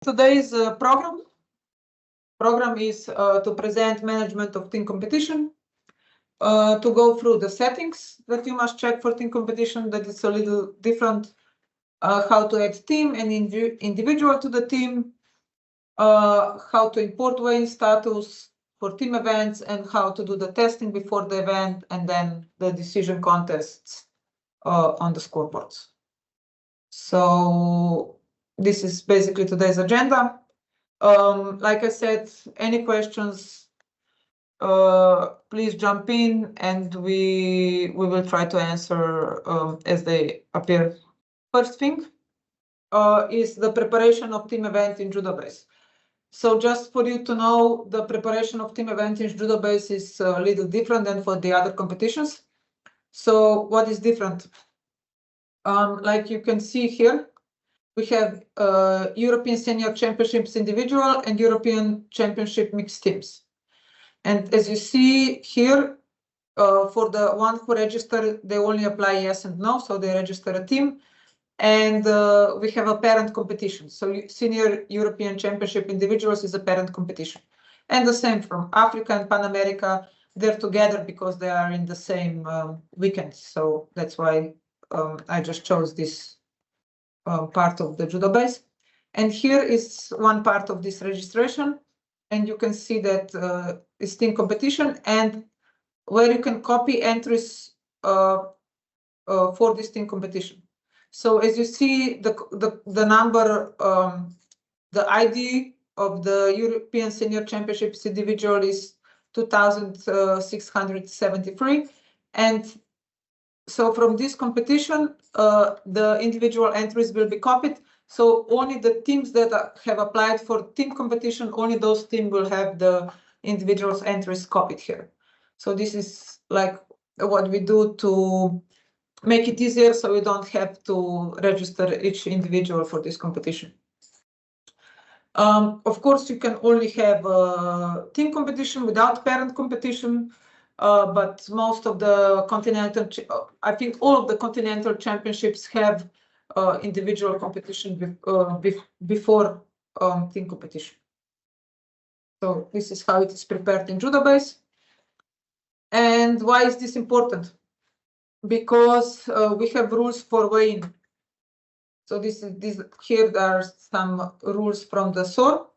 Today's program is to present management of team competition, to go through the settings that you must check for team competition, that is a little different, how to add team and individual to the team, how to import weigh-in status for team events, and how to do the testing before the event, and then the decision contests on the scoreboards. So this is basically today's agenda. Like I said, any questions, please jump in, and we will try to answer as they appear. First thing is the preparation of team event in JudoBase. So just for you to know, the preparation of team event in JudoBase is a little different than for the other competitions. So what is different? Like you can see here, we have European Senior Championships individual and European Championship mixed teams. And as you see here, for the one who register, they only apply yes and no, so they register a team. And we have a parent competition. So Senior European Championship individuals is a parent competition. And the same from Africa and Pan America, they're together because they are in the same weekend. So that's why I just chose this part of the JudoBase. And here is one part of this registration. And you can see that it's team competition, and where you can copy entries for this team competition. So as you see, the number, the ID of the European Senior Championships individual is 2,673. And so from this competition, the individual entries will be copied. So only the teams that have applied for team competition, only those teams will have the individuals entries copied here. So this is like what we do to make it easier, so we don't have to register each individual for this competition. Of course, you can only have a team competition without parent competition, but most of the continental, I think all of the continental championships have individual competition before team competition. So this is how it is prepared in JudoBase. And why is this important? Because we have rules for weigh-in. So here there are some rules from the SOR,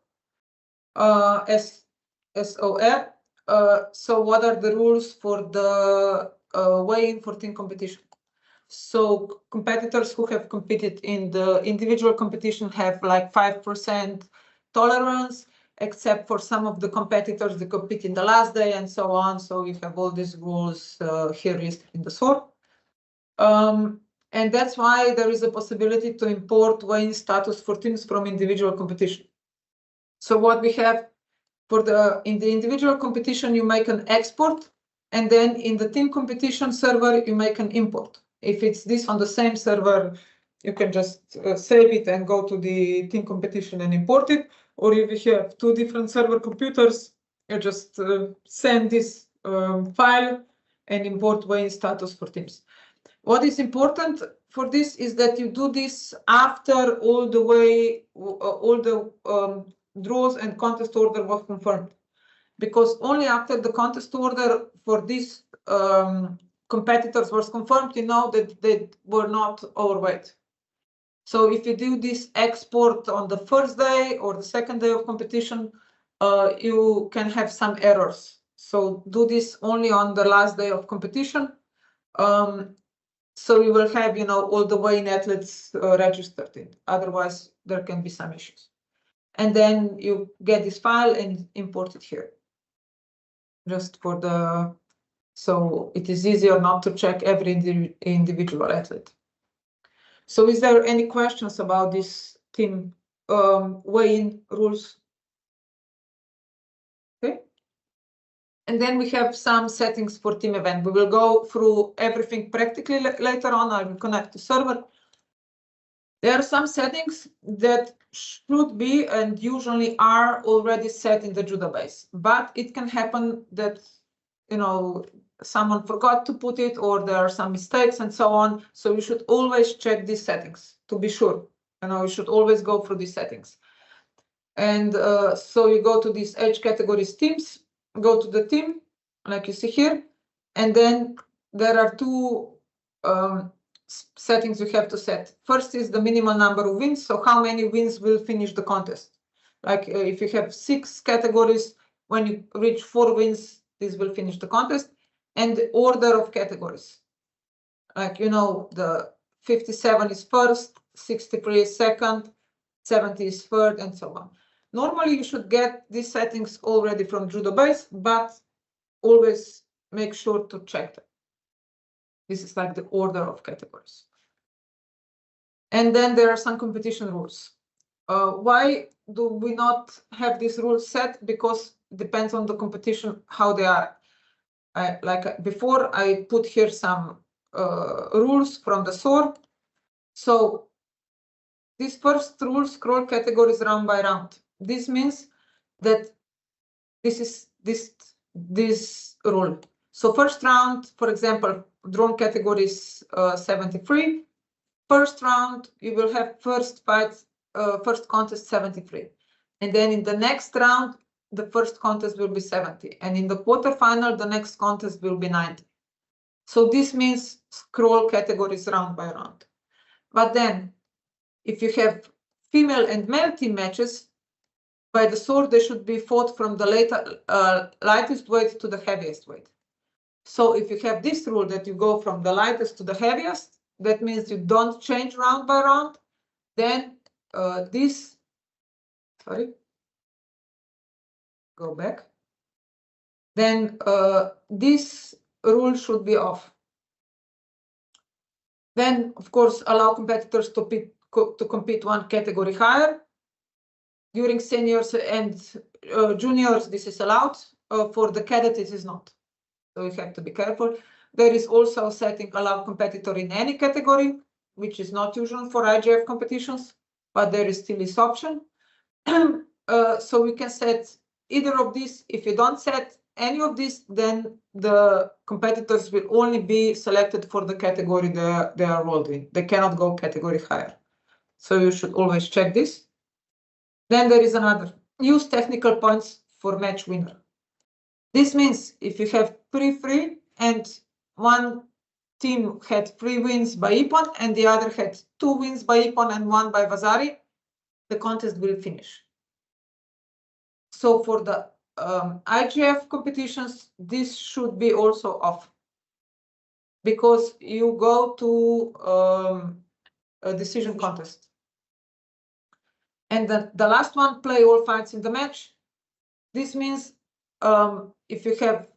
SOR. So what are the rules for the weigh-in for team competition? So competitors who have competed in the individual competition have like 5% tolerance, except for some of the competitors that compete in the last day and so on. So you have all these rules here listed in the SOR. And that's why there is a possibility to import weigh-in status for teams from individual competition. So what we have in the individual competition, you make an export, and then in the team competition server, you make an import. If it's this on the same server, you can just save it and go to the team competition and import it. Or if you have two different server computers, you just send this file and import weigh-in status for teams. What is important for this is that you do this after all the draws and contest order was confirmed, because only after the contest order for these competitors was confirmed, you know that they were not overweight. So if you do this export on the first day or the second day of competition, you can have some errors. So do this only on the last day of competition. So you will have, all the weigh-in athletes registered in. Otherwise, there can be some issues. And then you get this file and import it here. Just for so it is easier not to check every individual athlete. So is there any questions about this team weigh-in rules? Okay. And then we have some settings for team event. We will go through everything practically later on. I will connect to server. There are some settings that should be and usually are already set in the JudoBase, but it can happen that, someone forgot to put it, or there are some mistakes and so on. So you should always check these settings to be sure. You should always go through these settings. And so you go to this age categories teams, go to the team, like you see here, and then there are two settings you have to set. First is the minimal number of wins, so how many wins will finish the contest. Like if you have 6 categories, when you reach 4 wins, this will finish the contest. And the order of categories. Like, you know, the 57 is first, 63 is second, 70 is third, and so on. Normally, you should get these settings already from JudoBase, but always make sure to check them. This is like the order of categories. And then there are some competition rules. Why do we not have these rules set? Because it depends on the competition, how they are. Like before, I put here some rules from the SOR. So this first rule, scroll categories round by round. This means that this is this rule. So first round, for example, drawn categories 73. First round, you will have first fight, first contest 73. And then in the next round, the first contest will be 70. And in the quarterfinal, the next contest will be 90. So this means scroll categories round by round. But then if you have female and male team matches, by the SOR, they should be fought from the lightest weight to the heaviest weight. So if you have this rule that you go from the lightest to the heaviest, that means you don't change round by round, then then this rule should be off. Then, of course, allow competitors to compete one category higher. During seniors and juniors, this is allowed. For the cadet, it is not. So you have to be careful. There is also a setting allow competitor in any category, which is not usual for IGF competitions, but there is still this option. So we can set either of these. If you don't set any of these, then the competitors will only be selected for the category they are rolled in. They cannot go category higher. So you should always check this. Then there is another. Use technical points for match winner. This means if you have 3-3 and one team had 3 wins by Ippon and the other had 2 wins by Ippon and 1 by Vasari, the contest will finish. So for the IGF competitions, this should be also off because you go to a decision contest. And the last one, play all fights in the match. This means if you have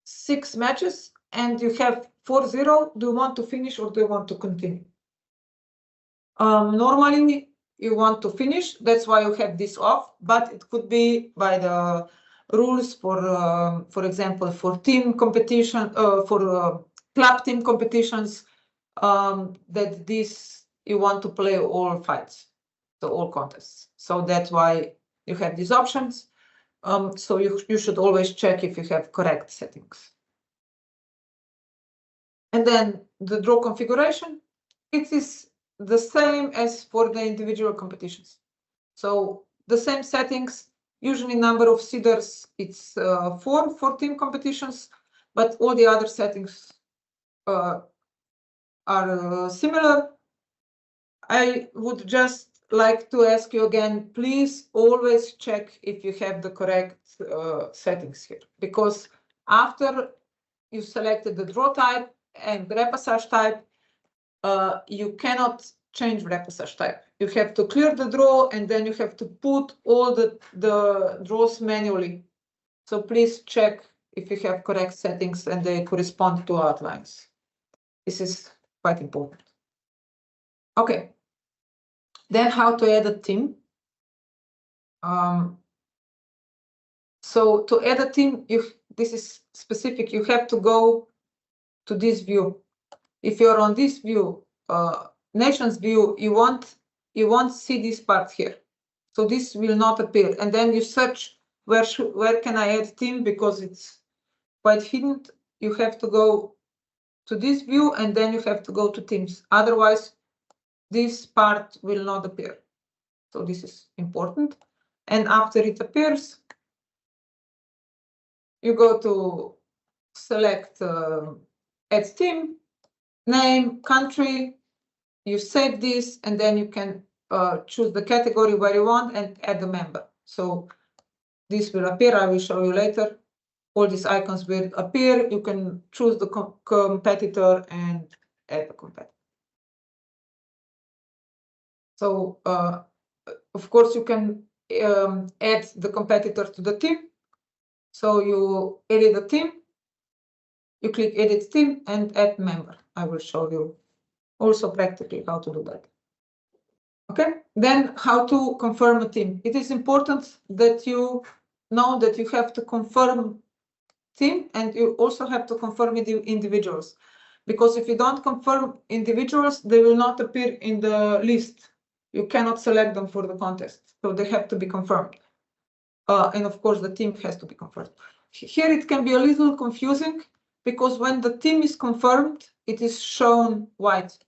6 matches and you have 4-0, do you want to finish or do you want to continue? Normally, you want to finish. That's why you have this off, but it could be by the rules for example, for team competition, for club team competitions, that this you want to play all fights, so all contests. So that's why you have these options. So you should always check if you have correct settings. And then the draw configuration, it is the same as for the individual competitions. So the same settings, usually number of seeders, it's 4 for team competitions, but all the other settings are similar. I would just like to ask you again, please always check if you have the correct settings here, because after you selected the draw type and repassage type, you cannot change repassage type. You have to clear the draw and then you have to put all the draws manually. So please check if you have correct settings and they correspond to outlines. This is quite important. Okay. Then how to add a team. So to add a team, this is specific. You have to go to this view. If you're on this view, nations view, you won't see this part here. So this will not appear. And then you search where can I add team, because it's quite hidden. You have to go to this view and then you have to go to teams. Otherwise, this part will not appear. So this is important. And after it appears, you go to select add team, name, country, you save this, and then you can choose the category where you want and add a member. So this will appear, I will show you later. All these icons will appear. You can choose the competitor and add the competitor. So of course you can add the competitor to the team. So you edit the team, you click edit team and add member. I will show you also practically how to do that. Okay, then how to confirm a team. It is important that you know that you have to confirm team and you also have to confirm individuals, because if you don't confirm individuals, they will not appear in the list. You cannot select them for the contest, so they have to be confirmed. And of course, the team has to be confirmed. Here it can be a little confusing because when the team is confirmed, it is shown white.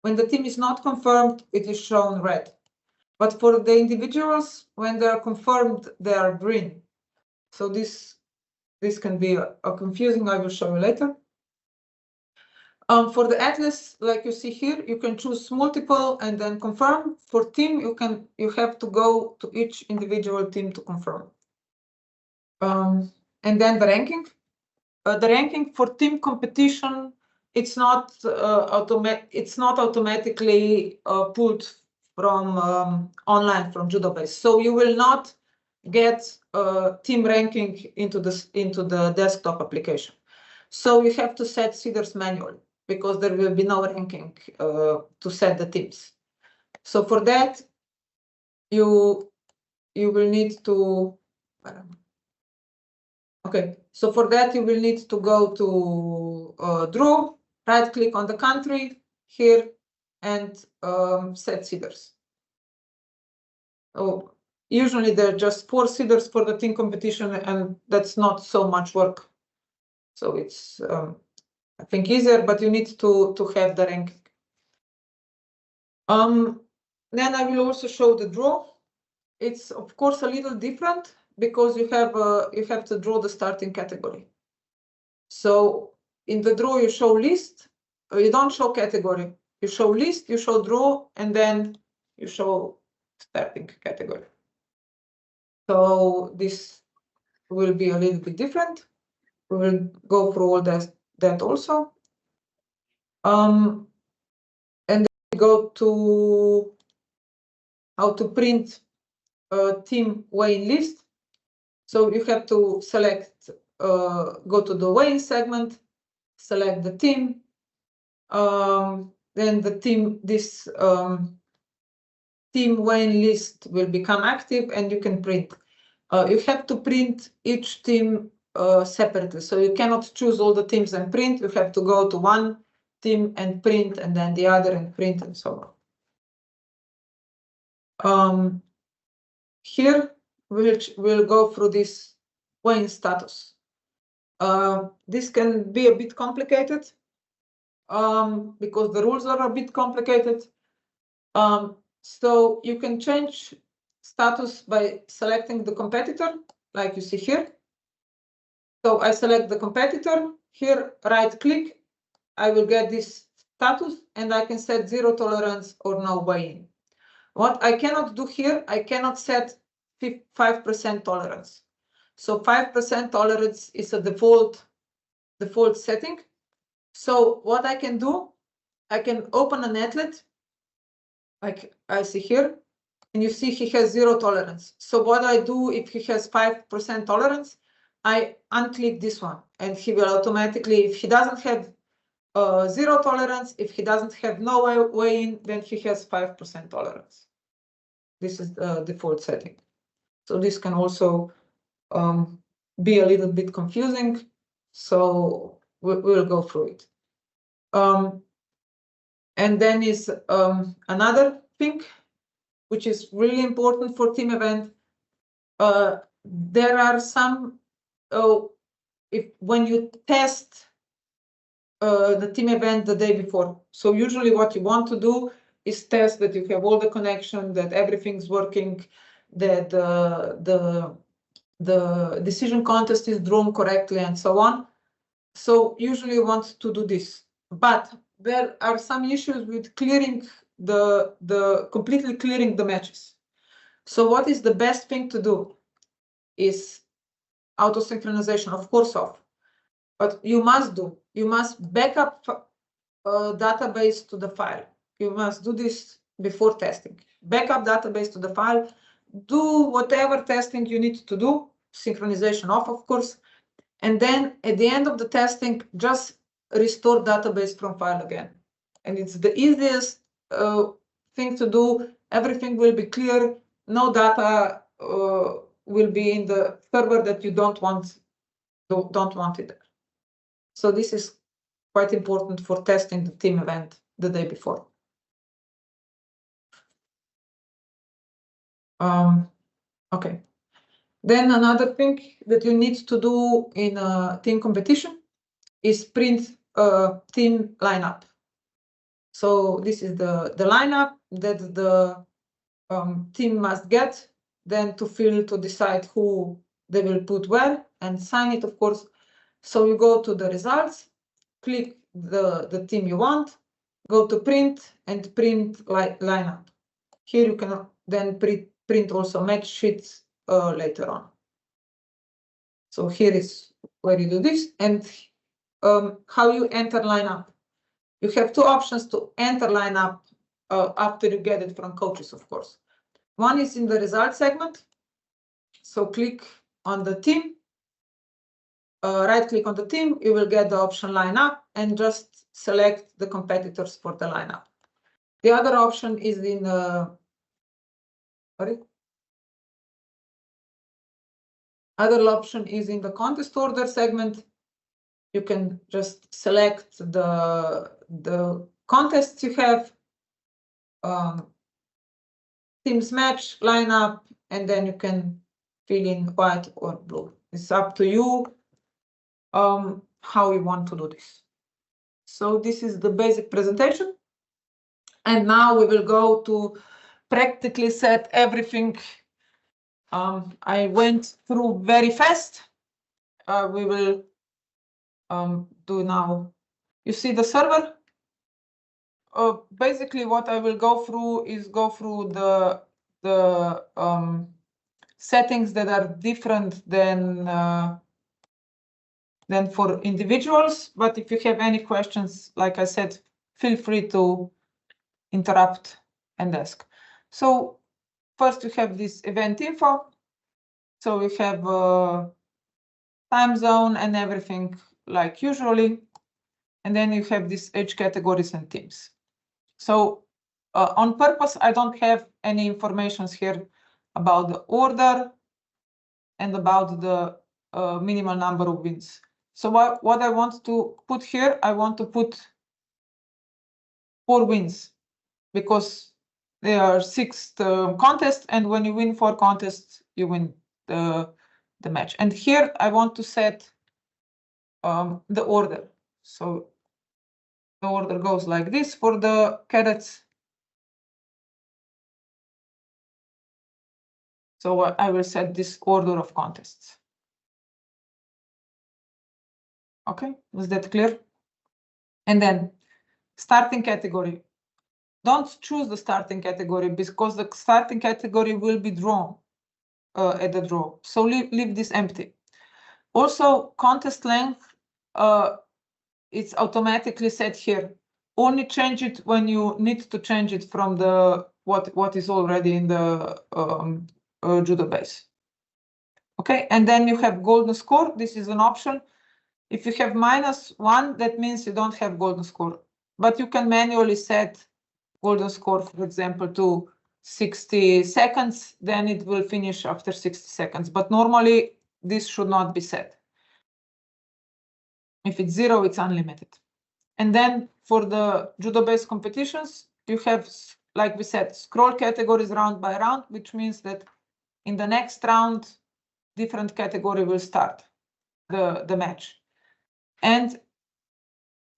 When the team is not confirmed, it is shown red. But for the individuals, when they are confirmed, they are green. So this can be a confusing. I will show you later. For the atlas, like you see here, you can choose multiple and then confirm. For team, you have to go to each individual team to confirm. And then the ranking. The ranking for team competition, it's not automatically pulled from online from JudoBase. So you will not get team ranking into the desktop application. So you have to set seeders manually because there will be no ranking to set the teams. So for that, you will need to. Okay, so for that you will need to go to draw, right click on the country here and set seeders. So usually there are just 4 seeders for the team competition and that's not so much work. So it's I think easier, but you need to have the ranking. Then I will also show the draw. It's of course a little different because you have to draw the starting category. So in the draw you show list, you don't show category. You show list, you show draw, and then you show starting category. So this will be a little bit different. We will go through all that also. And then we go to how to print a team weighing list. So you have to select, go to the weighing segment, select the team. Then the team, this team weighing list will become active and you can print. You have to print each team separately. So you cannot choose all the teams and print. You have to go to one team and print and then the other and print and so on. Here we'll go through this weighing status. This can be a bit complicated because the rules are a bit complicated. So you can change status by selecting the competitor, like you see here. So I select the competitor, here right click, I will get this status and I can set 0 tolerance or no weighing. What I cannot do here, I cannot set 5% tolerance. So 5% tolerance is a default setting. So what I can do, I can open an athlete, like I see here, and you see he has 0 tolerance. So what I do if he has 5% tolerance, I unclick this one and he will automatically, if he doesn't have 0 tolerance, if he doesn't have no weigh-in, then he has 5% tolerance. This is the default setting. So this can also be a little bit confusing. So we'll go through it. And then is another thing, which is really important for team event. There are some, when you test the team event the day before. So usually what you want to do is test that you have all the connection, that everything's working, that the decision contest is drawn correctly and so on. So usually you want to do this, but there are some issues with clearing completely clearing the matches. So what is the best thing to do is auto synchronization, of course, off, but you must back up database to the file. You must do this before testing. Backup database to the file, do whatever testing you need to do, synchronization off, of course, and then at the end of the testing, just restore database from file again. And it's the easiest thing to do. Everything will be clear. No data will be in the server that you don't want it there. So this is quite important for testing the team event the day before. Okay. Then another thing that you need to do in a team competition is print team lineup. So this is the lineup that the team must get, then to decide who they will put where and sign it, of course. So you go to the results, click the team you want, go to print and print lineup. Here you can then print also match sheets later on. So here is where you do this, and how you enter lineup. You have two options to enter lineup after you get it from coaches, of course. One is in the result segment. So click on the team, right click on the team, you will get the option lineup and just select the competitors for the lineup. The other option is in other option is in the contest order segment. You can just select the contests you have, teams match, lineup, and then you can fill in white or blue. It's up to you how you want to do this. So this is the basic presentation. And now we will go to practically set everything. I went through very fast. We will do now. You see the server? Basically, what I will go through is the settings that are different than for individuals. But if you have any questions, like I said, feel free to interrupt and ask. So first, we have this event info. So we have time zone and everything like usually. And then you have these age categories and teams. So on purpose, I don't have any information here about the order and about the minimal number of wins. So what I want to put here, I want to put 4 wins because there are 6 contests, and when you win 4 contests, you win the match. And here I want to set the order. So the order goes like this for the cadets. So I will set this order of contests. Okay, was that clear? And then starting category. Don't choose the starting category because the starting category will be drawn at the draw. So leave this empty. Also, contest length, it's automatically set here. Only change it when you need to change it from the what is already in the judo base. Okay, and then you have golden score. This is an option. If you have -1, that means you don't have golden score. But you can manually set golden score, for example, to 60 seconds. Then it will finish after 60 seconds. But normally, this should not be set. If it's 0, it's unlimited. And then for the judo-based competitions, you have, like we said, scroll categories round by round, which means that in the next round, different category will start the match. And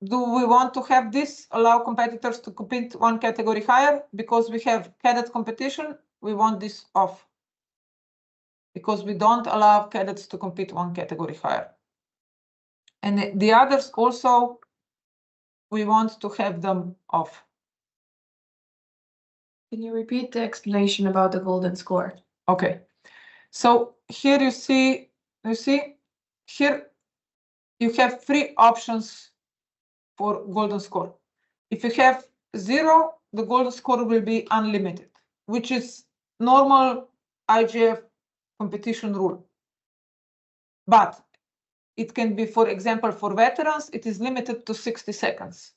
do we want to have this allow competitors to compete 1 category higher? Because we have cadet competition, we want this off. because we don't allow cadets to compete one category higher. And the others also, we want to have them off. Can you repeat the explanation about the golden score? Okay, so here you see here you have 3 options for golden score. If you have 0, the golden score will be unlimited, which is normal IGF competition rule. But it can be, for example, for veterans, it is limited to 60 seconds.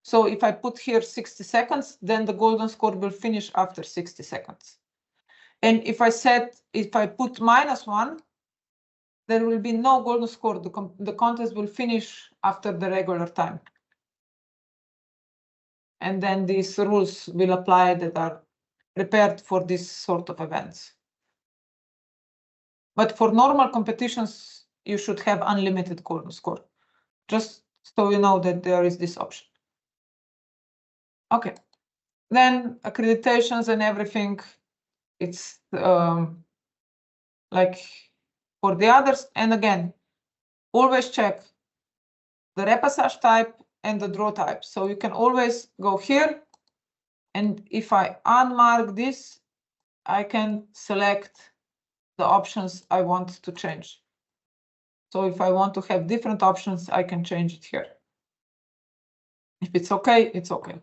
So if I put here 60 seconds, then the golden score will finish after 60 seconds. And if I put -1, there will be no golden score. The contest will finish after the regular time. And then these rules will apply that are prepared for this sort of events. But for normal competitions, you should have unlimited golden score. Just so you know that there is this option. Okay, then accreditations and everything, it's like for the others. And again, always check the repassage type and the draw type. So you can always go here, and if I unmark this, I can select the options I want to change. So if I want to have different options, I can change it here. If it's okay, it's okay.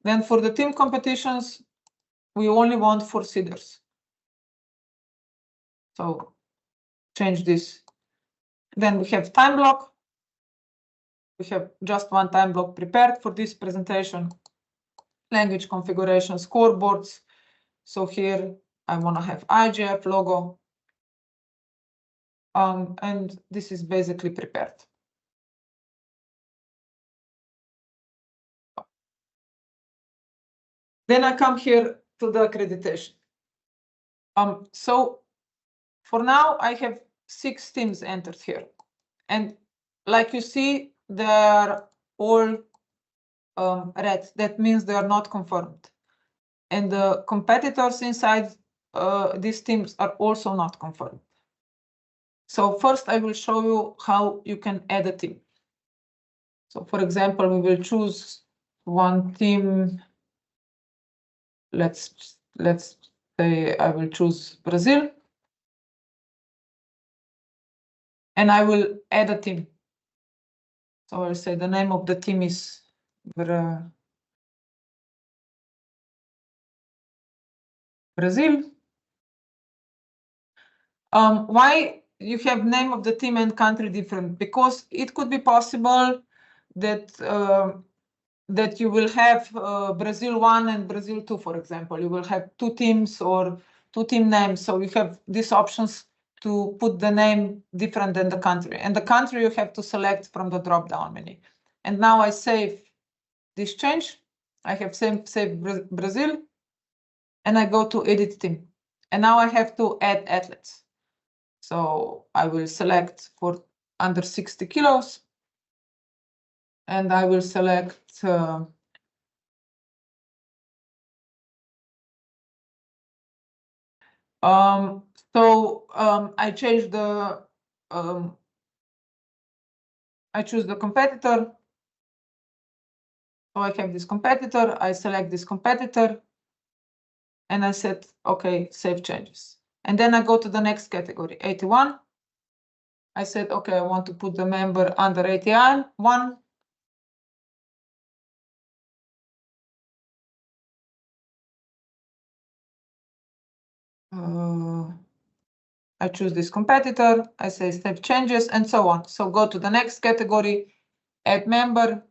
Then for the team competitions, we only want 4 seeders. So change this. Then we have time block. We have just one time block prepared for this presentation. Language configuration, scoreboards. So here I want to have IGF logo. And this is basically prepared. Then I come here to the accreditation. So for now, I have 6 teams entered here. And like you see, they are all red. That means they are not confirmed. And the competitors inside these teams are also not confirmed. So first, I will show you how you can add a team. So for example, we will choose one team. Let's say I will choose Brazil. And I will add a team. So I'll say the name of the team is Brazil. Why you have name of the team and country different? Because it could be possible that that you will have Brazil 1 and Brazil 2, for example. You will have 2 teams or 2 team names. So you have these options to put the name different than the country. And the country you have to select from the drop-down menu. And now I save this change. I have saved Brazil. And I go to edit team. And now I have to add athletes. So I will select for under 60 kilos. And I will select I change the I choose the competitor. So I have this competitor, I select this competitor, and I said, okay, save changes. And then I go to the next category, 81. I said, okay, I want to put the member under 81. I choose this competitor, I say save changes, and so on. So go to the next category, add member.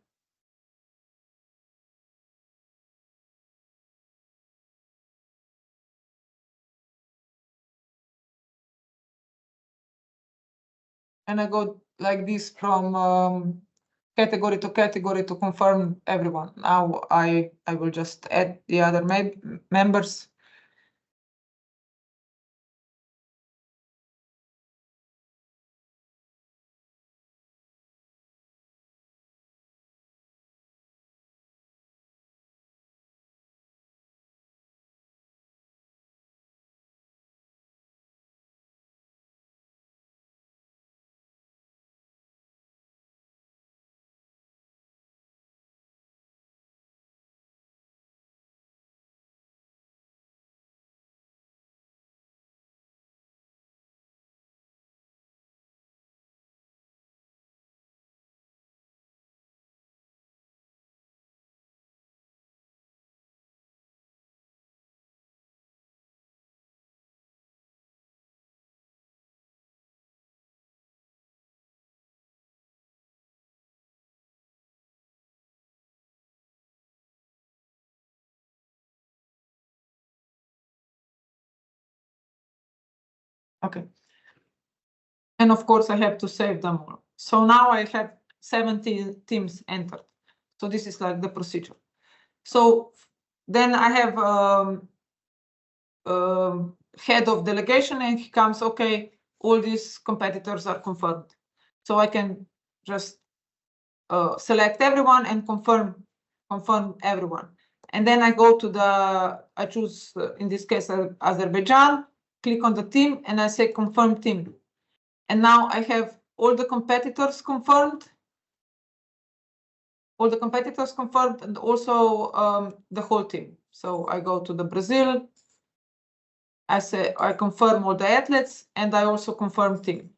And I go like this from category to category to confirm everyone. Now I will just add the other members. Okay. And of course, I have to save them all. So now I have 17 teams entered. So this is like the procedure. So then I have head of delegation, and he comes, okay, all these competitors are confirmed. So I can just select everyone and confirm everyone. And then I go to I choose, in this case, Azerbaijan, click on the team, and I say confirm team. And now I have all the competitors confirmed, and also the whole team. So I go to the Brazil, I say I confirm all the athletes, and I also confirm team.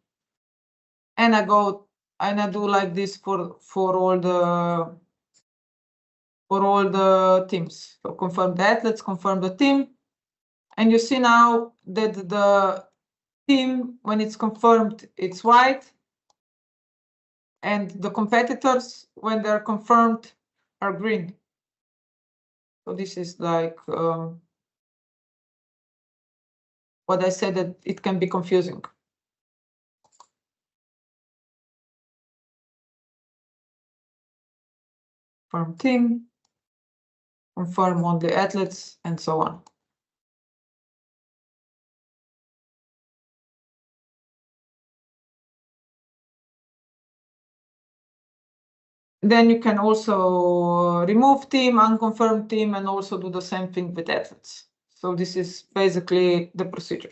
And I go and I do like this for all the teams. So confirm the athletes, confirm the team, and you see now that the team, when it's confirmed, it's white, and the competitors, when they're confirmed, are green. So this is like what I said, that it can be confusing. Confirm team, confirm all the athletes, and so on. Then you can also remove team, unconfirmed team, and also do the same thing with athletes. So this is basically the procedure.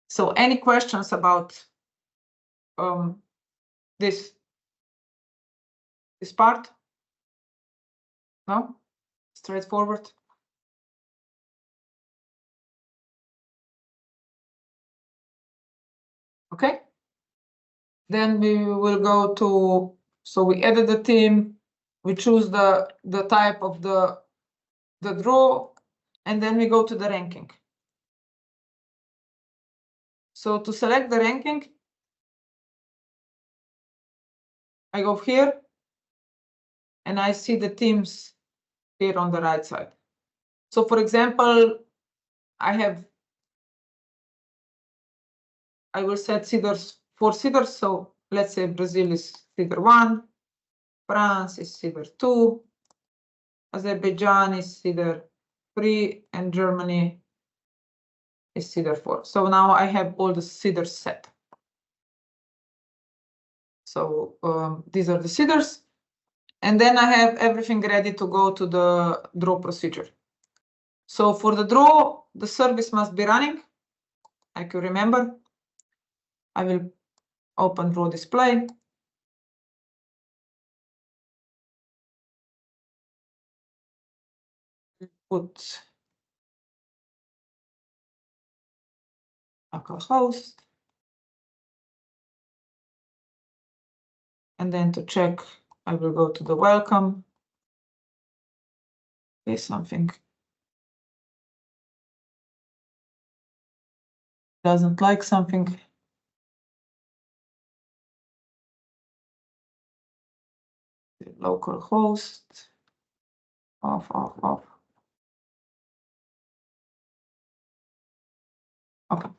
So any questions about this part? No? Straightforward? Okay. Then we will go to, so we edit the team, we choose the type of the draw, and then we go to the ranking. So to select the ranking, I go here, and I see the teams here on the right side. So for example, I will set seeders, 4 seeders. So let's say Brazil is seeder 1, France is seeder 2, Azerbaijan is seeder 3, and Germany is seeder 4. So now I have all the seeders set. So these are the seeders. And then I have everything ready to go to the draw procedure. So for the draw, the service must be running. Like you remember, I will open draw display. Put localhost. And then to check, I will go to the welcome. Okay, something doesn't like something. Localhost, off. Okay.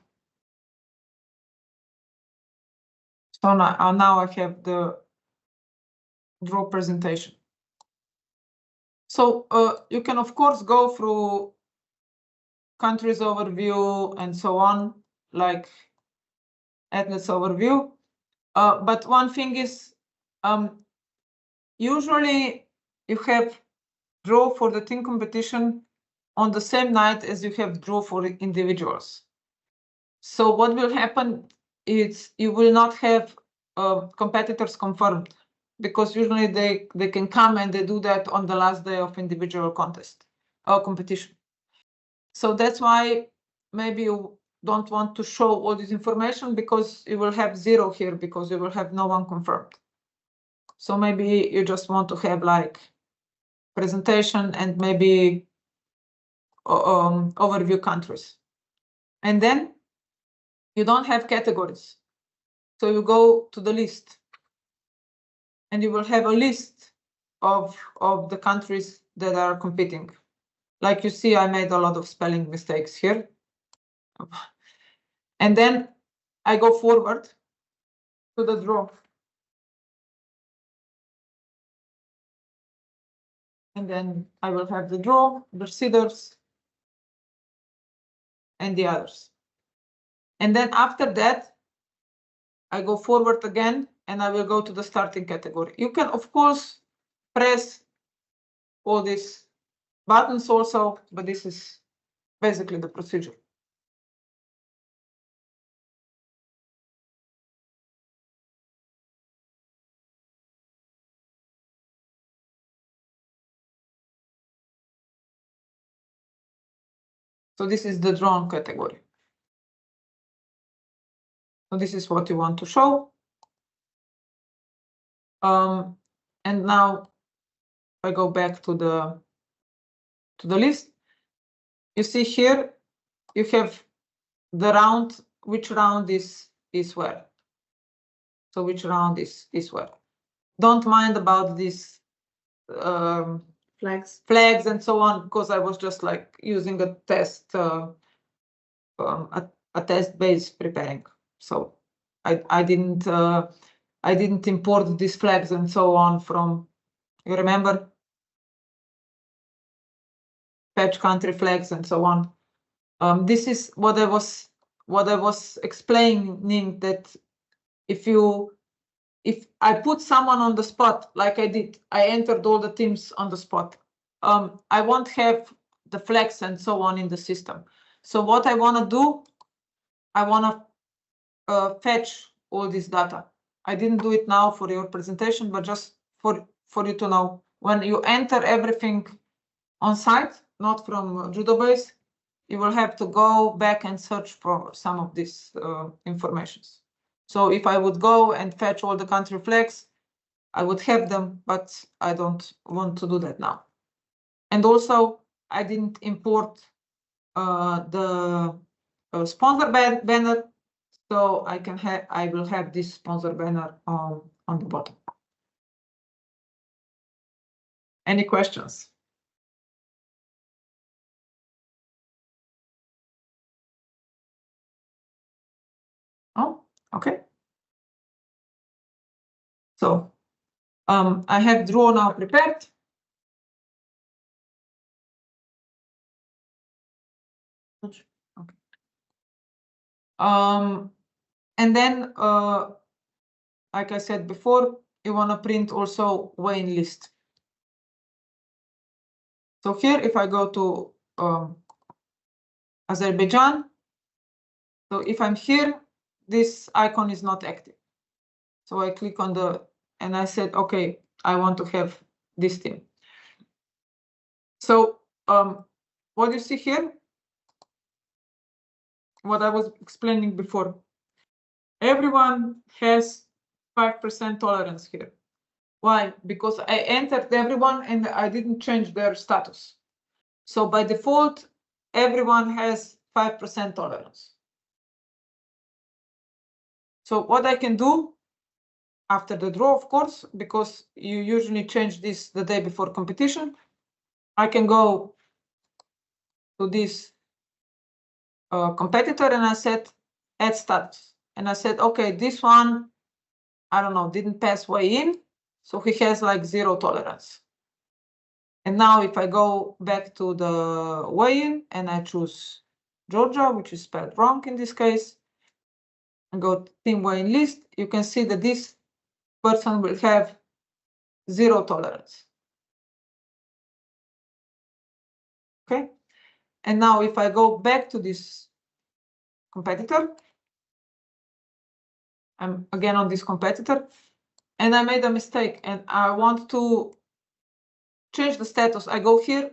So now I have the draw presentation. So you can, of course, go through countries overview and so on, like athletes overview. But one thing is, usually you have draw for the team competition on the same night as you have draw for individuals. So what will happen is you will not have competitors confirmed, because usually they can come and they do that on the last day of individual contest or competition. So that's why maybe you don't want to show all this information, because you will have 0 here, because you will have no one confirmed. So maybe you just want to have like presentation and maybe overview countries. And then you don't have categories. So you go to the list, and you will have a list of the countries that are competing. Like you see, I made a lot of spelling mistakes here. And then I go forward to the draw. And then I will have the draw, the seeders, and the others. And then after that, I go forward again, and I will go to the starting category. You can, of course, press all these buttons also, but this is basically the procedure. So this is the drawn category. So this is what you want to show. And now I go back to the list. You see here, you have the round, which round is where. So which round is where. Don't mind about this flags and so on, because I was just like using a test, a test base preparing. So I didn't import these flags and so on from, you remember, fetch country flags and so on. This is what I was explaining, that if I put someone on the spot, like I did, I entered all the teams on the spot. I won't have the flags and so on in the system. So what I want to do, I want to fetch all this data. I didn't do it now for your presentation, but just for you to know, when you enter everything on site, not from JudoBase, you will have to go back and search for some of these informations. So if I would go and fetch all the country flags, I would have them, but I don't want to do that now. And also, I didn't import the sponsor banner, so I will have this sponsor banner on the bottom. Any questions? Oh, okay. So I have draw now prepared. Okay. And then, like I said before, you want to print also weigh-in list. So here, if I go to Azerbaijan, so if I'm here, this icon is not active. So I click on and I said, okay, I want to have this team. So what you see here, what I was explaining before, everyone has 5% tolerance here. Why? Because I entered everyone and I didn't change their status. So by default, everyone has 5% tolerance. So what I can do after the draw, of course, because you usually change this the day before competition, I can go to this competitor and I said add status. And I said, okay, this one, I don't know, didn't pass weigh-in, so he has like 0 tolerance. And now if I go back to the weigh-in and I choose Georgia, which is spelled wrong in this case, and go to team weigh-in list, you can see that this person will have 0 tolerance. Okay. And now if I go back to this competitor, I'm again on this competitor, and I made a mistake and I want to change the status. I go here,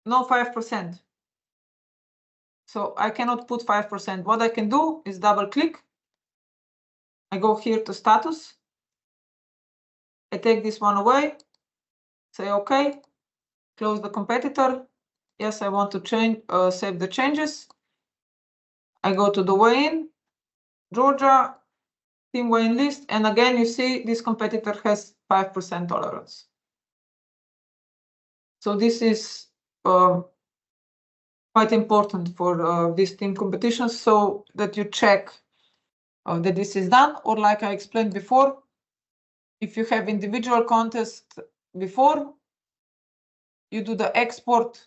no 5%. So I cannot put 5%. What I can do is double click. I go here to status. I take this one away, say okay, close the competitor. Yes, I want to change, save the changes. I go to the weigh-in, Georgia, team weigh-in list, and again, you see this competitor has 5% tolerance. So this is quite important for these team competitions, so that you check that this is done. Or like I explained before, if you have individual contest before, you do the export.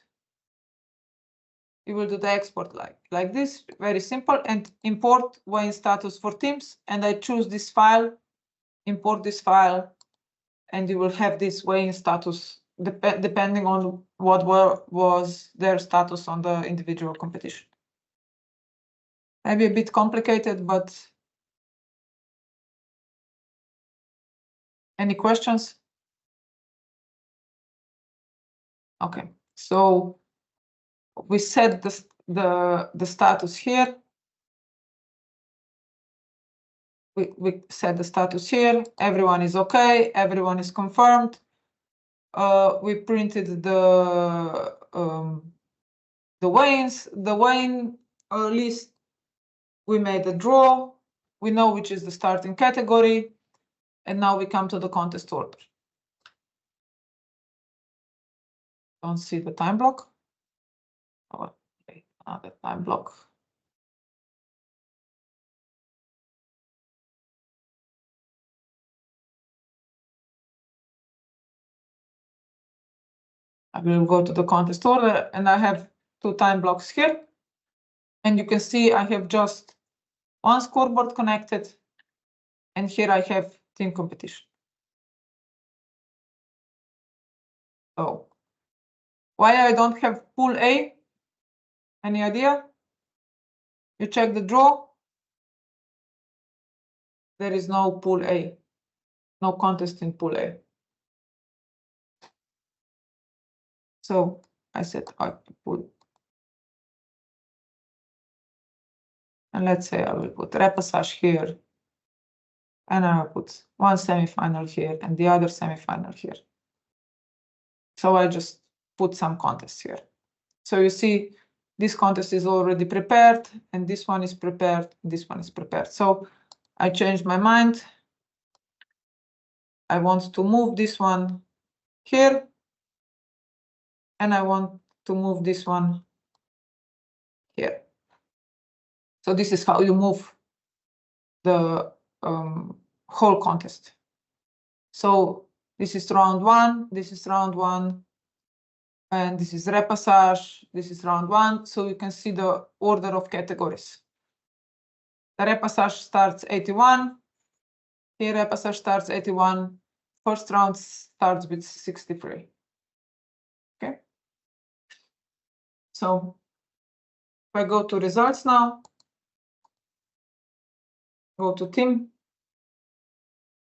You will do the export like this, very simple, and import weighing status for teams. And I choose this file, import this file, and you will have this weighing status depending on what was their status on the individual competition. Maybe a bit complicated, but any questions? Okay, so we set the status here. We set the status here. Everyone is okay. Everyone is confirmed. We printed the weighings, the weighing list. We made a draw. We know which is the starting category, and now we come to the contest order. Don't see the time block. Oh, okay, another time block. I will go to the contest order, and I have 2 time blocks here. And you can see I have just 1 scoreboard connected, and here I have team competition. So why I don't have pool A? Any idea? You check the draw. There is no pool A, no contest in pool A. So I said pool. And let's say I will put repassage here, and I will put 1 semifinal here and the other semifinal here. So I just put some contests here. So you see this contest is already prepared, and this one is prepared, this one is prepared. So I changed my mind. I want to move this one here, and I want to move this one here. So this is how you move the whole contest. So this is round 1, this is round 1, and this is repassage, this is round 1. So you can see the order of categories. The repassage starts 81. Here repassage starts 81. First round starts with 63. Okay. So if I go to results now, go to team,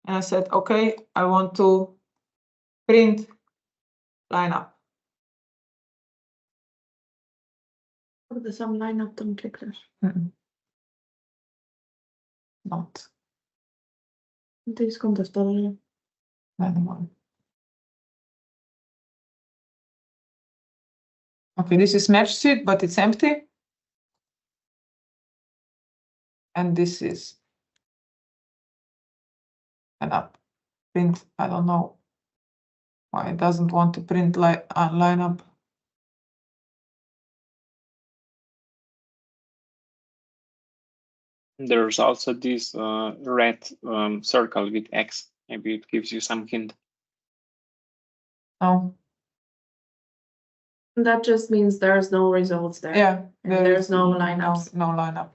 and I said, okay, I want to print lineup. The some lineup don't click there. Not This contest already. anyone. Okay, this is match sheet, but it's empty. And this is lineup. Print. I don't know why it doesn't want to print lineup. There's also this red circle with X. Maybe it gives you some hint. No. That just means there's no results there. Yeah, there's no lineups. No lineup.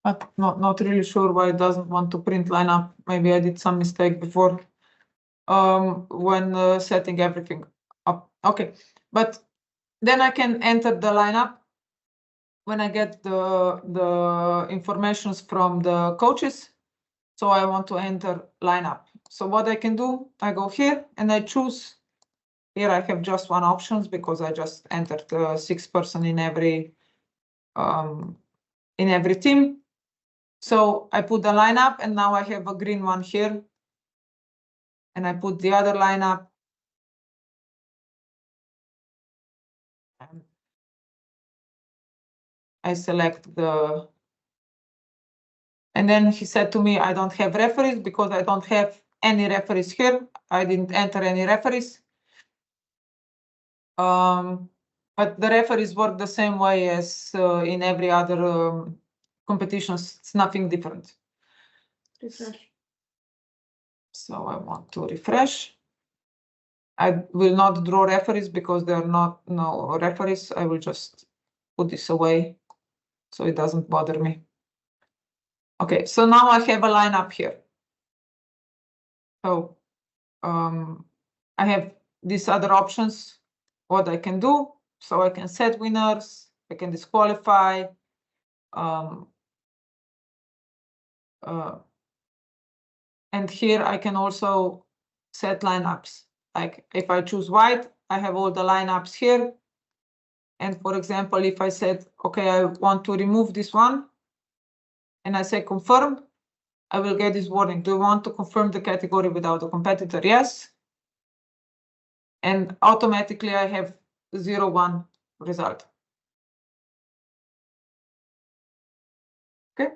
But not really sure why it doesn't want to print lineup. Maybe I did some mistake before when setting everything up. Okay, but then I can enter the lineup when I get the informations from the coaches. So I want to enter lineup. So what I can do, I go here and I choose. Here I have just 1 options because I just entered 6 person in every team. So I put the lineup, and now I have a green one here, and I put the other lineup. And I select the, and then he said to me, I don't have referees because I don't have any referees here. I didn't enter any referees. But the referees work the same way as in every other competitions. It's nothing different. Refresh. So I want to refresh. I will not draw referees because there are no referees. I will just put this away so it doesn't bother me. Okay, so now I have a lineup here. So I have these other options, what I can do. So I can set winners, I can disqualify. And here I can also set lineups. Like if I choose white, I have all the lineups here. And for example, if I said, okay, I want to remove this one, and I say confirm, I will get this warning. Do you want to confirm the category without a competitor? Yes. And automatically I have 0-1 result. Okay.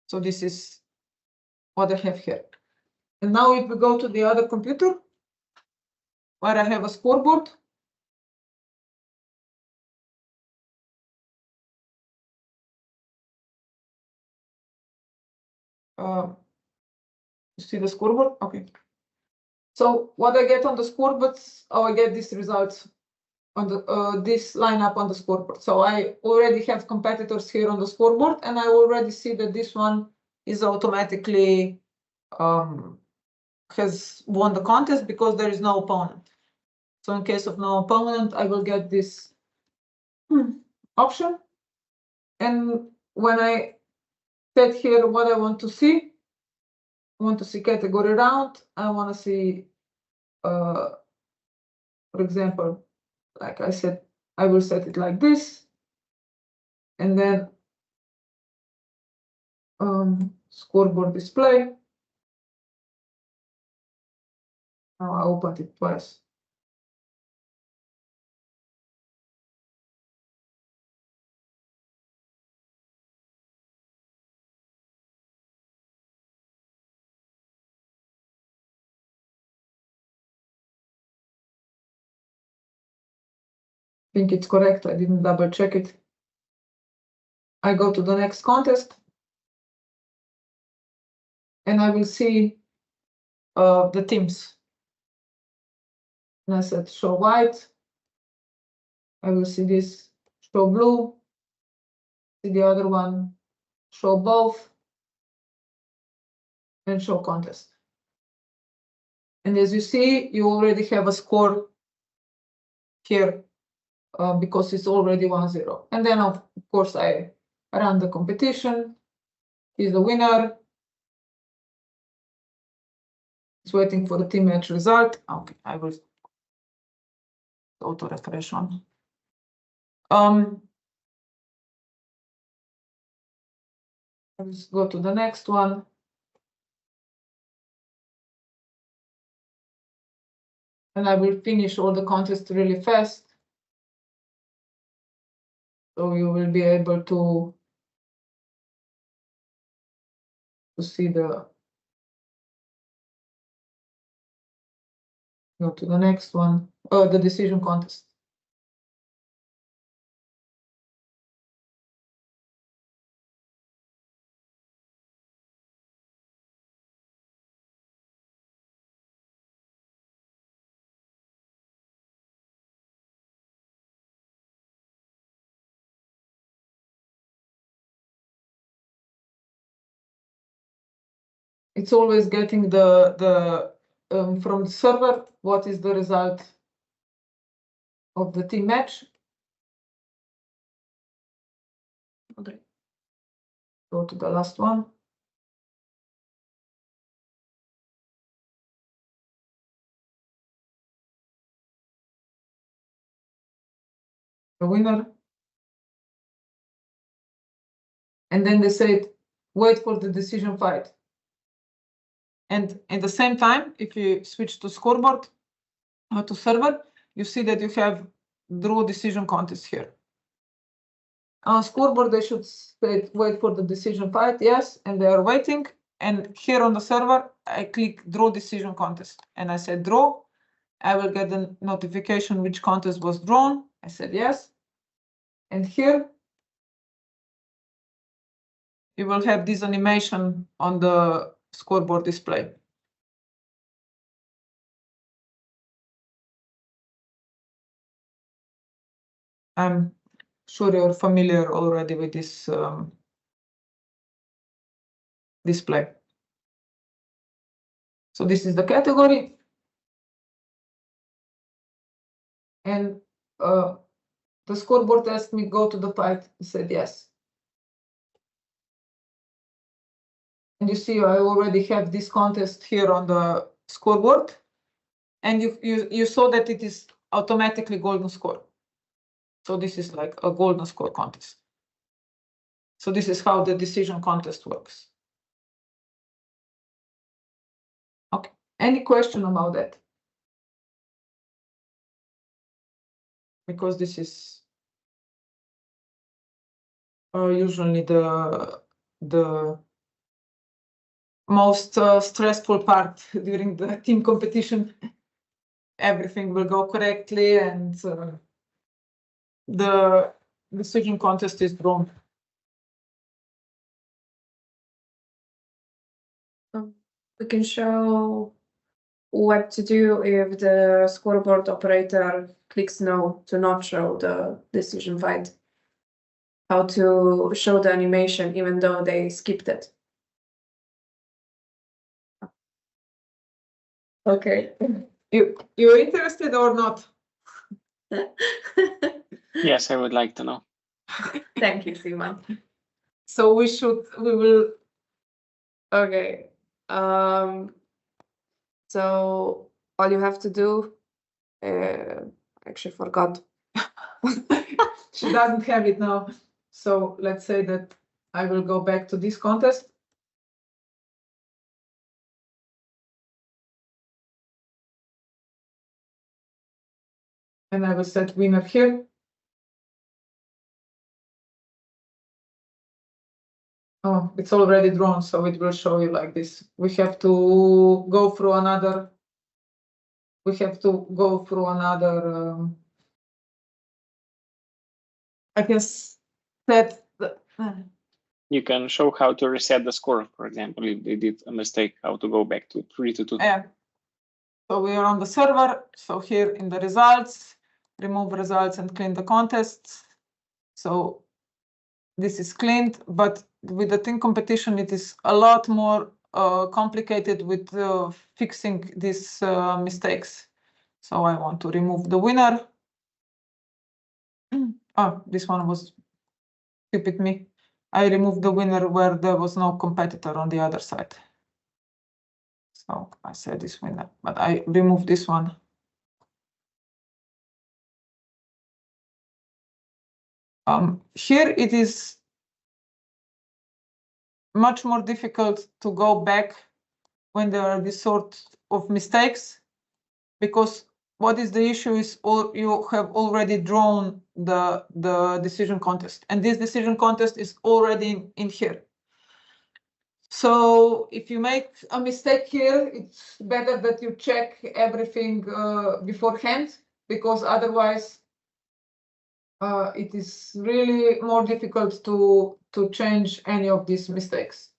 So this is what I have here. And now if we go to the other computer, where I have a scoreboard. You see the scoreboard? Okay. So what I get on the scoreboard, I get these results on the this lineup on the scoreboard. So I already have competitors here on the scoreboard, and I already see that this one is automatically has won the contest because there is no opponent. So in case of no opponent, I will get this option. And when I set here what I want to see, I want to see category round. I want to see, for example, like I said, I will set it like this. And then scoreboard display. Now I opened it twice. I think it's correct. I didn't double check it. I go to the next contest. And I will see the teams. And I said show white. I will see this show blue. See the other one, show both. And show contest. And as you see, you already have a score here because it's already 1-0. And then of course I run the competition. He's the winner. It's waiting for the team match result. Okay, I will go to refresh one. Let's go to the next one. And I will finish all the contests really fast. So you will be able to see the, go to the next one, the decision contest. It's always getting the from the server, what is the result of the team match. Okay. Go to the last one. The winner. And then they said, wait for the decision fight. And at the same time, if you switch to scoreboard or to server, you see that you have draw decision contest here. On scoreboard, they should say, wait for the decision fight, yes, and they are waiting. And here on the server, I click draw decision contest, and I said draw, I will get the notification which contest was drawn. I said yes. And here you will have this animation on the scoreboard display. I'm sure you're familiar already with this display. So this is the category. And the scoreboard asked me go to the fight. I said yes. And you see, I already have this contest here on the scoreboard. And you saw that it is automatically golden score. So this is like a golden score contest. So this is how the decision contest works. Okay, any question about that? Because this is usually the most stressful part during the team competition. Everything will go correctly and the decision contest is drawn. We can show what to do if the scoreboard operator clicks no to not show the decision fight. How to show the animation even though they skipped it. Okay. You're interested or not? Yes, I would like to know. Thank you, Simon. So we will. Okay. So all you have to do, actually forgot. She doesn't have it now. So let's say that I will go back to this contest. And I will set winner here. Oh, it's already drawn, so it will show you like this. We have to go through another. We have to go through another. I can set the. You can show how to reset the score, for example, if they did a mistake, how to go back to 3-2. Yeah. So we are on the server. So here in the results, remove results and clean the contests. So this is cleaned, but with the team competition, it is a lot more complicated with fixing these mistakes. So I want to remove the winner. Oh, this one was stupid me. I removed the winner where there was no competitor on the other side. So I said this winner, but I removed this one. Here it is much more difficult to go back when there are this sort of mistakes, because what is the issue is you have already drawn the decision contest, and this decision contest is already in here. So if you make a mistake here, it's better that you check everything beforehand, because otherwise it is really more difficult to change any of these mistakes.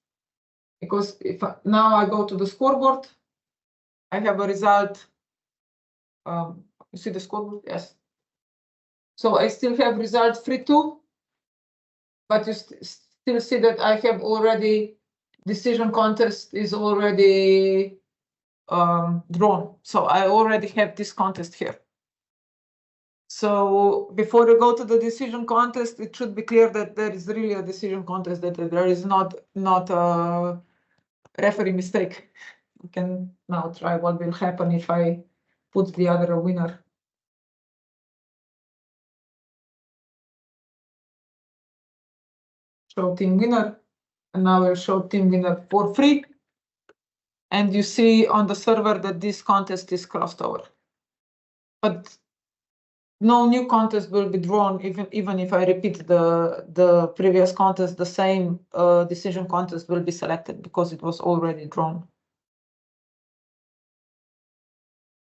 Because if now I go to the scoreboard, I have a result. You see the scoreboard? Yes. So I still have result 3-2, but you still see that I have already decision contest is already drawn. So I already have this contest here. So before you go to the decision contest, it should be clear that there is really a decision contest, that there is not a referee mistake. We can now try what will happen if I put the other winner. Show team winner, and now we'll show team winner for free. And you see on the server that this contest is crossed over. But no new contest will be drawn, even if I repeat the previous contest, the same decision contest will be selected because it was already drawn.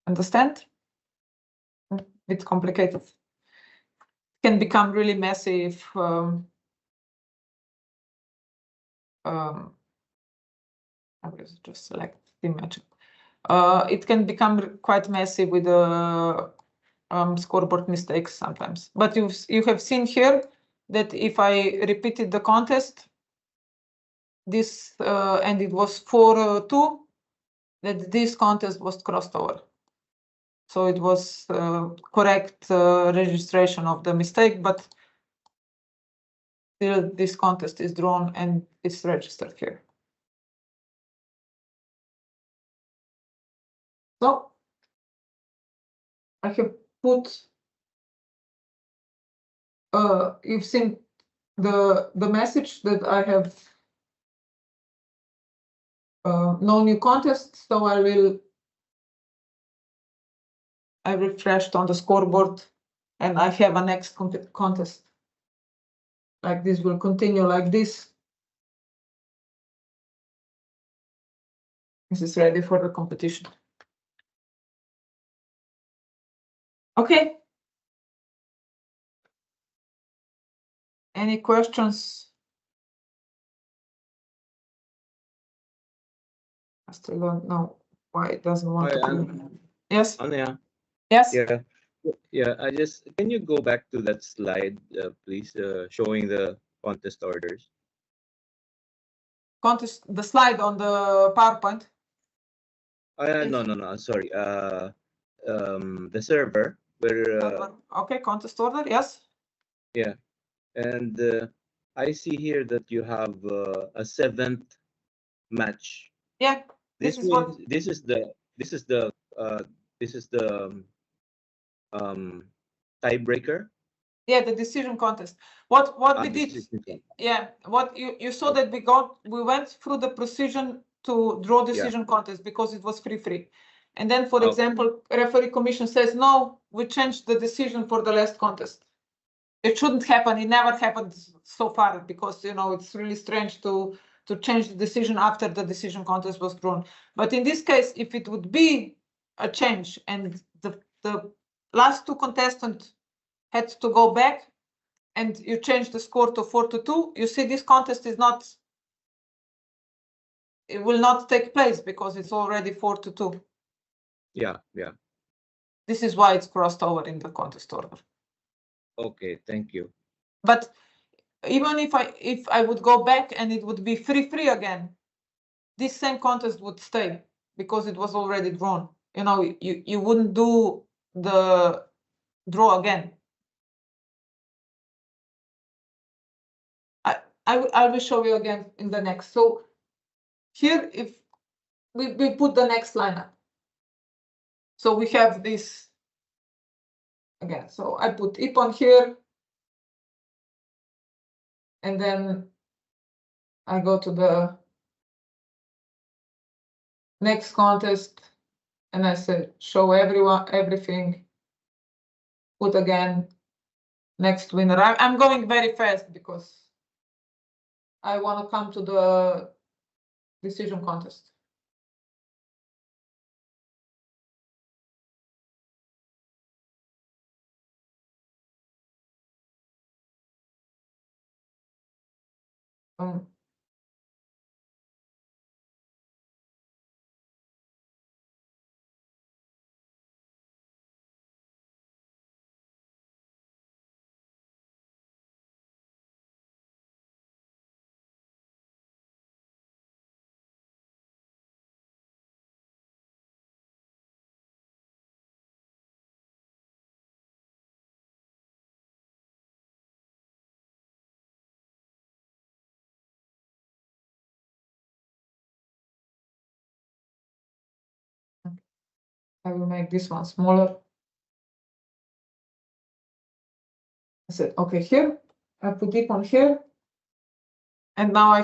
Understand? bit complicated. Can become really messy if I will just select the image. It can become quite messy with the scoreboard mistakes sometimes. But you have seen here that if I repeated the contest, this and it was 4-2, that this contest was crossed over. So it was correct registration of the mistake, but still this contest is drawn and it's registered here. So I have put, you've seen the message that I have no new contest, so I refreshed on the scoreboard and I have a next contest. Like this will continue like this. This is ready for the competition. Okay. Any questions? I still don't know why it doesn't want to. Yes. Anya. Yes. Yeah. Can you go back to that slide, please, showing the contest orders? Contest, the slide on the PowerPoint. No. Sorry. The server where. Okay, contest order. Yes. Yeah, and I see here that you have a 7th match. Yeah. This is the tiebreaker. Yeah, the decision contest. What we did? Yeah, what you saw that we went through the precision to draw decision contest because it was free. And then, for example, referee commission says, no, we changed the decision for the last contest. It shouldn't happen. It never happened so far because, you know, it's really strange to change the decision after the decision contest was drawn. But in this case, if it would be a change and the last two contestants had to go back and you change the score to 4-2, you see this contest is not, it will not take place because it's already 4-2. Yeah. This is why it's crossed over in the contest order. Okay, thank you. But even if I would go back and it would be free again, this same contest would stay because it was already drawn. You know, you wouldn't do the draw again. I will show you again in the next. So here, if we put the next lineup. So we have this again. So I put Ipon here. And then I go to the next contest and I say, show everything. Put again, next winner. I'm going very fast because I want to come to the decision contest. I will make this one smaller. I said, okay, here. I put it on here. And now I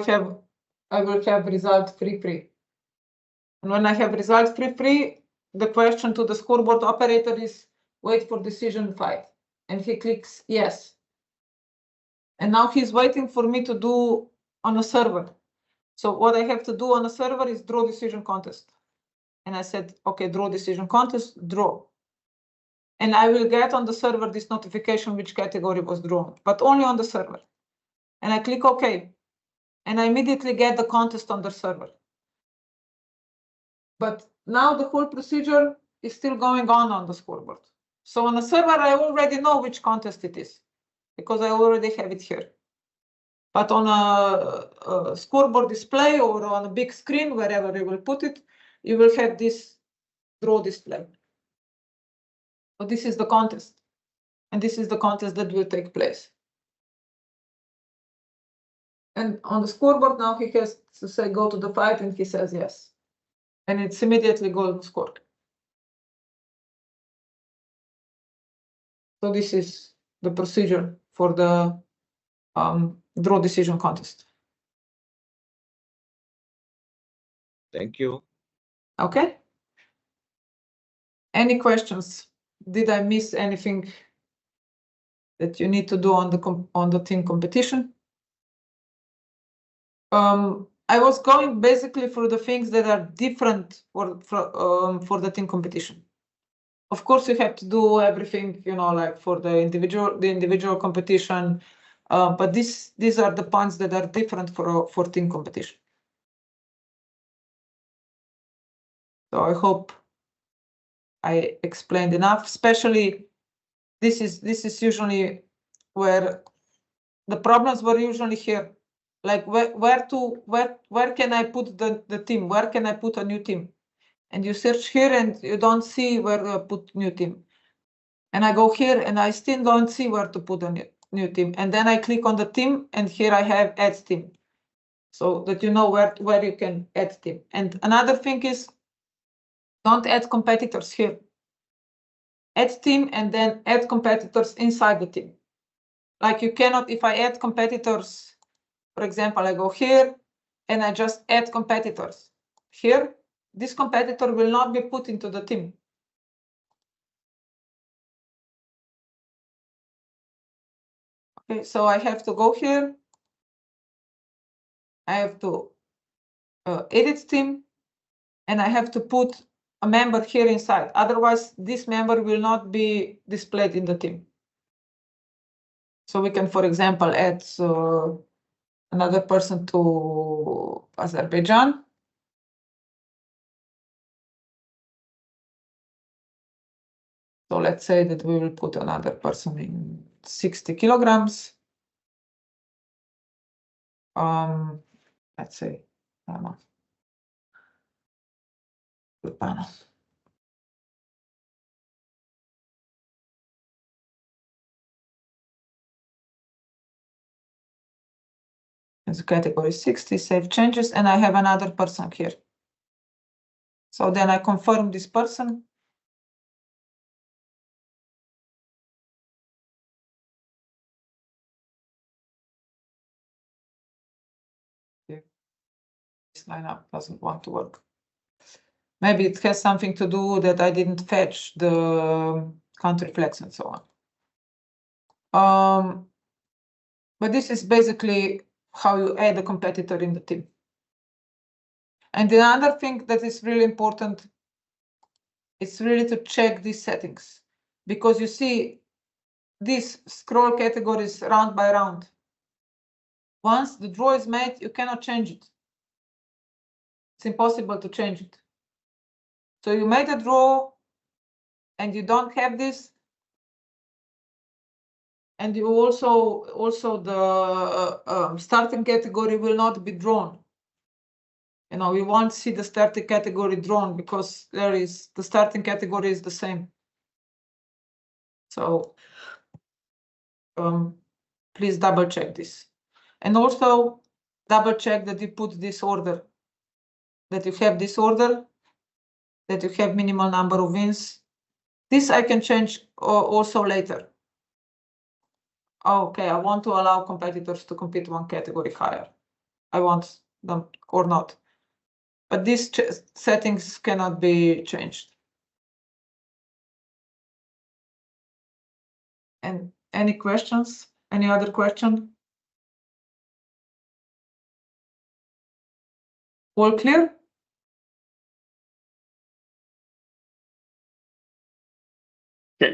will have result free. And when I have result free, the question to the scoreboard operator is wait for decision 5. And he clicks yes. And now he's waiting for me to do on a server. So what I have to do on a server is draw decision contest. And I said, okay, draw decision contest, draw. and I will get on the server this notification which category was drawn, but only on the server. And I click OK, and I immediately get the contest on the server. But now the whole procedure is still going on the scoreboard. So on the server, I already know which contest it is because I already have it here. But on a scoreboard display or on a big screen, wherever you will put it, you will have this draw display. So this is the contest. And this is the contest that will take place. And on the scoreboard now he has to say go to the fight, and he says yes. And it's immediately golden score. So this is the procedure for the draw decision contest. Thank you. Okay. Any questions? Did I miss anything that you need to do on the team competition? I was going basically for the things that are different for the team competition. Of course, you have to do everything, you know, like for the individual competition, but these are the points that are different for team competition. So I hope I explained enough. Especially, this is usually where the problems were usually here. Like where can I put the team? Where can I put a new team? And you search here and you don't see where to put new team. And I go here and I still don't see where to put a new team. And then I click on the team and here I have add team. So that you know where you can add team. And another thing is don't add competitors here. Add team and then add competitors inside the team. Like you cannot, if I add competitors, for example, I go here and I just add competitors. Here, this competitor will not be put into the team. Okay, so I have to go here. I have to edit team, and I have to put a member here inside. Otherwise, this member will not be displayed in the team. So we can, for example, add another person to Azerbaijan. So let's say that we will put another person in 60 kilograms. Let's say, I don't know. As category 60, save changes, and I have another person here. So then I confirm this person. This lineup doesn't want to work. Maybe it has something to do that I didn't fetch the country flags and so on. But this is basically how you add a competitor in the team. And the other thing that is really important is really to check these settings, because you see these scroll categories round by round. Once the draw is made, you cannot change it. It's impossible to change it. So you made a draw and you don't have this. And you also the starting category will not be drawn. You know, we won't see the starting category drawn because the starting category is the same. So please double check this. And also double check that you put this order, that you have this order, that you have minimal number of wins. This I can change also later. Okay, I want to allow competitors to compete one category higher. I want them or not. But these settings cannot be changed. And any questions? Any other question? All clear?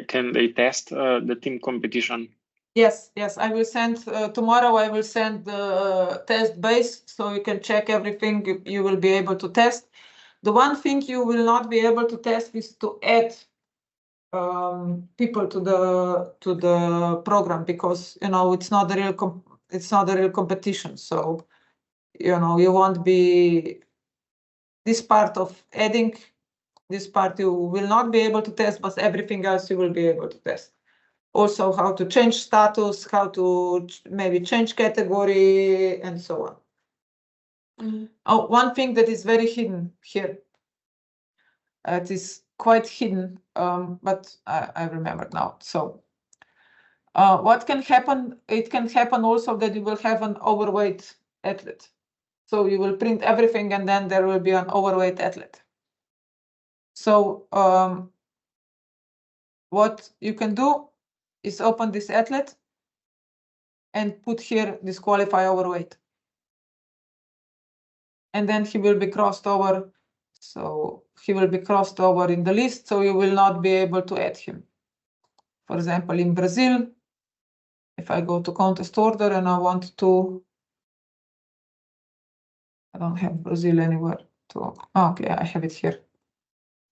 Can they test the team competition? Yes, yes, I will send tomorrow. I will send the test base so you can check everything. You will be able to test. The one thing you will not be able to test is to add people to the program, because it's not the real competition. So you won't be this part of adding. This part you will not be able to test, but everything else you will be able to test. Also, how to change status, how to maybe change category, and so on. Oh, one thing that is very hidden here. It is quite hidden, but I remember now. So, what can happen? It can happen also that you will have an overweight athlete. So you will print everything, and then there will be an overweight athlete. So what you can do is open this athlete and put here disqualify overweight. And then he will be crossed over. So he will be crossed over in the list, so you will not be able to add him. For example, in Brazil, if I go to contest order and I want to, I don't have Brazil anywhere to, okay, I have it here.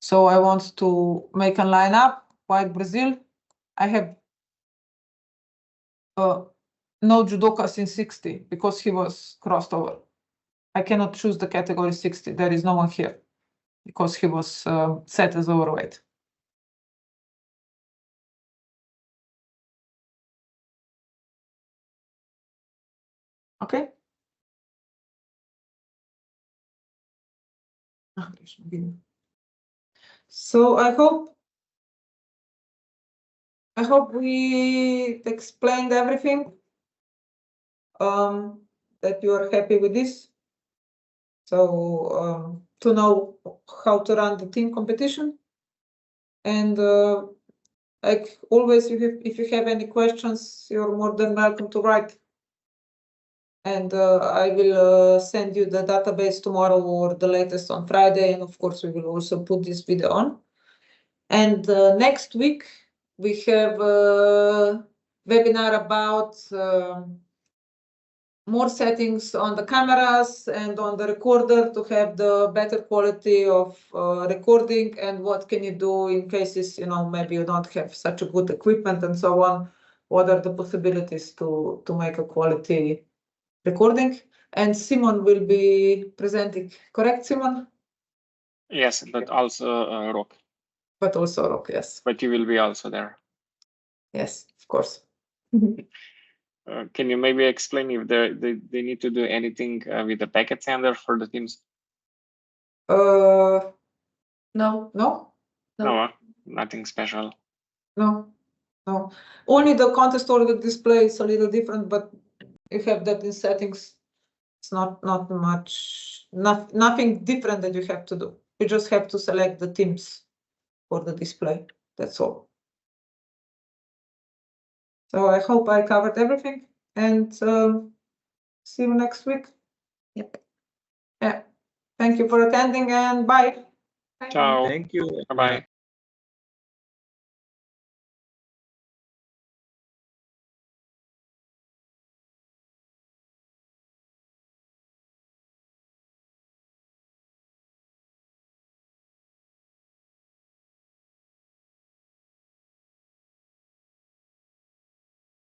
So I want to make a lineup, white Brazil. I have no judokas in 60 because he was crossed over. I cannot choose the category 60. There is no one here because he was set as overweight. Okay. So I hope we explained everything. That you are happy with this. So to know how to run the team competition, and like always, if you have any questions, you're more than welcome to write. And I will send you the database tomorrow or the latest on Friday, and of course we will also put this video on. And next week we have a webinar about more settings on the cameras and on the recorder to have the better quality of recording, and what can you do in cases, maybe you don't have such a good equipment and so on. What are the possibilities to make a quality recording? And Simon will be presenting, correct, Simon? Yes, but also Rock. But also Rock, yes. But you will be also there. Yes, of course. Can you maybe explain if they need to do anything with the packet sender for the teams? No. No, nothing special. No. Only the contest order display is a little different, but you have that in settings. It's not much, nothing different that you have to do. You just have to select the teams for the display. That's all. So I hope I covered everything, and see you next week. Yep. Yeah. Thank you for attending, and bye. Ciao. Thank you. Bye-bye.